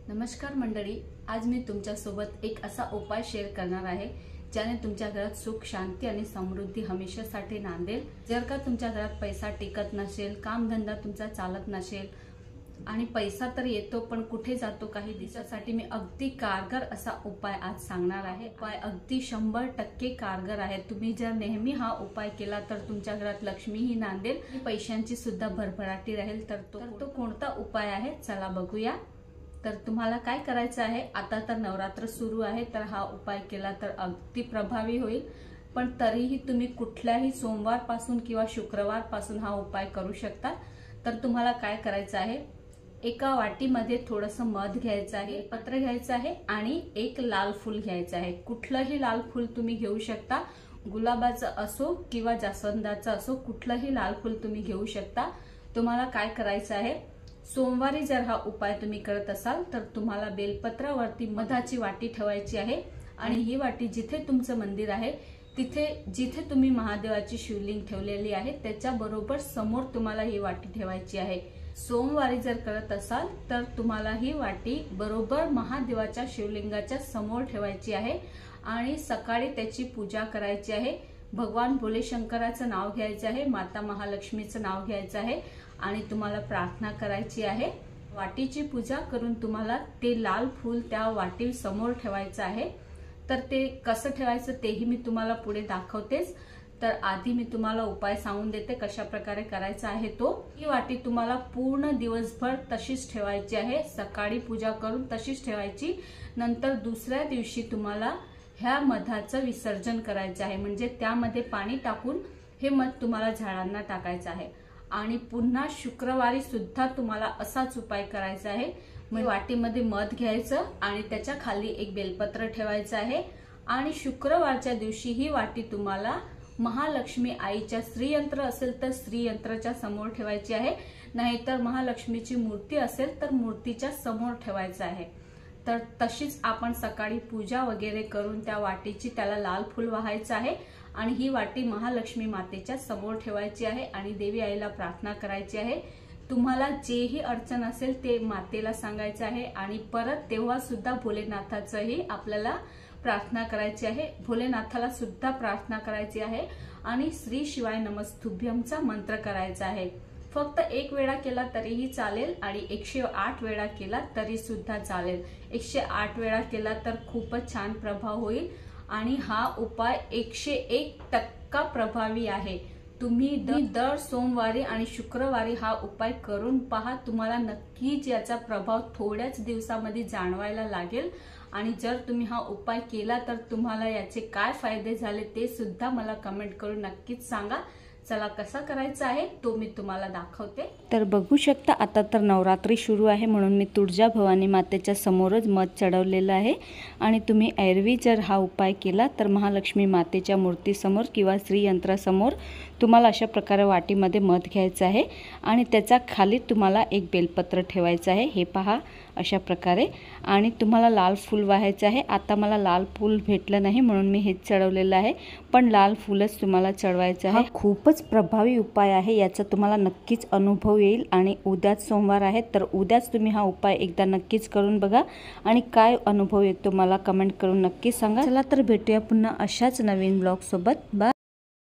नमस्कार मंडळी, आज मी तुमच्यासोबत एक असा उपाय शेअर करणार आहे ज्याने तुमच्या घरात सुख, शांती आणि समृद्धी हमेशासाठी नांदेल। जर का तुमच्या घरात पैसा टिकत नसेल, कामधंदा तुमचा चालत नसेल आणि पैसा तर येतो पण कुठे जातो काही दिवसासाठी, मी अगदी कारगर असा उपाय आज सांगणार आहे। उपाय अगदी 100% कारगर आहे। तुम्ही जर नेहमी हा उपाय केला तर तुमच्या घरात लक्ष्मीही नांदेल, पैशांची सुद्धा भरभराटी राहील। तर तो कोणता उपाय आहे चला बघूया। तर तुम्हाला काय करायचं आहे, आता तर नवरात्र सुरू आहे तर हा उपाय केला तर अगदी प्रभावी होईल। पण तरीही तुम्ही कुठल्याही सोमवार पासून किंवा शुक्रवार पासून हा उपाय करू शकता। तर तुम्हाला काय करायचं आहे, एका वाटीमध्ये थोडंसं मध घ्यायचं आहे, पत्र घ्यायचं आहे आणि एक लाल फूल घ्यायचं आहे। कुठलंही लाल फूल तुम्ही घेऊ शकता, गुलाबाचं असो किंवा जास्वंदाचं असो, कुठलंही लाल फूल तुम्ही घेऊ शकता। तुम्हाला काय करायचं आहे, सोमवारी जर हा उपाय तुम्ही करत असाल तर तुम्हाला बेलपत्रावरती मधाची वाटी ठेवायची आहे आणि ही वाटी जिथे तुमचं मंदिर आहे तिथे, जिथे तुम्ही महादेवाची शिवलिंग ठेवलेली आहे त्याच्या बरोबर समोर तुम्हाला ही वाटी ठेवायची आहे। सोमवारी जर करत असाल तर तुम्हाला ही वाटी बरोबर महादेवाच्या शिवलिंगाच्या समोर ठेवायची आहे आणि सकाळी त्याची पूजा करायची आहे। भगवान भोले शंकराचं नाव घ्यायचं आहे, माता महालक्ष्मीचं नाव घ्यायचं आहे आणि तुम्हाला प्रार्थना करायची आहे। वाटीची पूजा करून तुम्हाला ते लाल फूल त्या वाटी समोर ठेवायचं आहे। तर ते कसं ठेवायचं तेही मी तुम्हाला पुढे दाखवतेच। तर आधी मी तुम्हाला उपाय सांगून देते कशा प्रकारे करायचा आहे तो। ही वाटी तुम्हाला पूर्ण दिवसभर तशीच ठेवायची आहे, सकाळी पूजा करून तशीच ठेवायची। नंतर दुसऱ्या दिवशी तुम्हाला ह्या मधाचं विसर्जन करायचं आहे, म्हणजे त्यामध्ये पाणी टाकून हे मध तुम्हाला झाडांना टाकायचं आहे। आणि पुन्हा शुक्रवारी सुद्धा तुम्हाला असाच उपाय करायचा आहे। मग वाटीमध्ये मध घ्यायचं आणि त्याच्या खाली एक बेलपत्र ठेवायचं आहे आणि शुक्रवारच्या दिवशी ही वाटी तुम्हाला महालक्ष्मी आईच्या श्रीयंत्र असेल तर श्रीयंत्राच्या समोर ठेवायची आहे, नाहीतर महालक्ष्मीची मूर्ती असेल तर मूर्तीच्या समोर ठेवायचं आहे। तर तशीच आपण सकाळी पूजा वगैरे करून त्या वाटीची त्याला लाल फूल वाहायचं आहे आणि ही वाटी महालक्ष्मी मातेच्या समोर ठेवायची आहे आणि देवी आईला प्रार्थना करायची आहे। तुम्हाला जेही अडचण असेल ते मातेला सांगायचं आहे आणि परत तेव्हा सुद्धा भोलेनाथाचंही आपल्याला प्रार्थना करायची आहे, भोलेनाथाला सुद्धा प्रार्थना करायची आहे आणि श्री शिवाय नमस्तुभ्यमचा मंत्र करायचा आहे। फक्त एक वेळा केला तरीही चालेल आणि 108 वेळा केला तरी सुद्धा चालेल। 108 वेळा केला तर खूपच छान प्रभाव होईल आणि हा उपाय 101% प्रभावी आहे। तुम्ही दर सोमवारी आणि शुक्रवारी हा उपाय करून पहा, तुम्हाला नक्कीच याचा प्रभाव थोड्याच दिवसामध्ये जाणवायला लागेल। आणि जर तुम्ही हा उपाय केला तर तुम्हाला याचे काय फायदे झाले ते सुद्धा मला कमेंट करून नक्कीच सांगा। चला कसा करायचा आहे तो मी तुम्हाला दाखवते। तर बघू शकता, आता तर नवरात्री सुरू आहे म्हणून मी तुळजा भवानी मातेच्या समोरच मध चढवलेलं आहे आणि तुम्ही एरवी जर हा उपाय केला तर महालक्ष्मी मातेच्या मूर्तीसमोर किंवा श्रीयंत्रासमोर तुम्हाला अशा प्रकारे वाटीमध्ये मध घ्यायचं आहे आणि त्याच्या खाली तुम्हाला एक बेलपत्र ठेवायचं आहे, हे पहा अशा प्रकारे। आणि तुम्हाला लाल फूल वाहायचं आहे। आता मला लाल फूल भेटलं नाही म्हणून मी हेच चढवलेलं आहे, पण लाल फूलच तुम्हाला चढवायचं आहे। खूपच प्रभावी उपाय आहे, याचा तुम्हाला नक्कीच अनुभव येईल। आणि उद्याच सोमवार आहे तर उद्याच तुम्ही हा उपाय एकदा नक्कीच करून बघा आणि काय अनुभव येतो मला कमेंट करून नक्कीच सांगा। चला तर भेटूया पुन्हा अशाच नवीन ब्लॉग सोबत। बाय।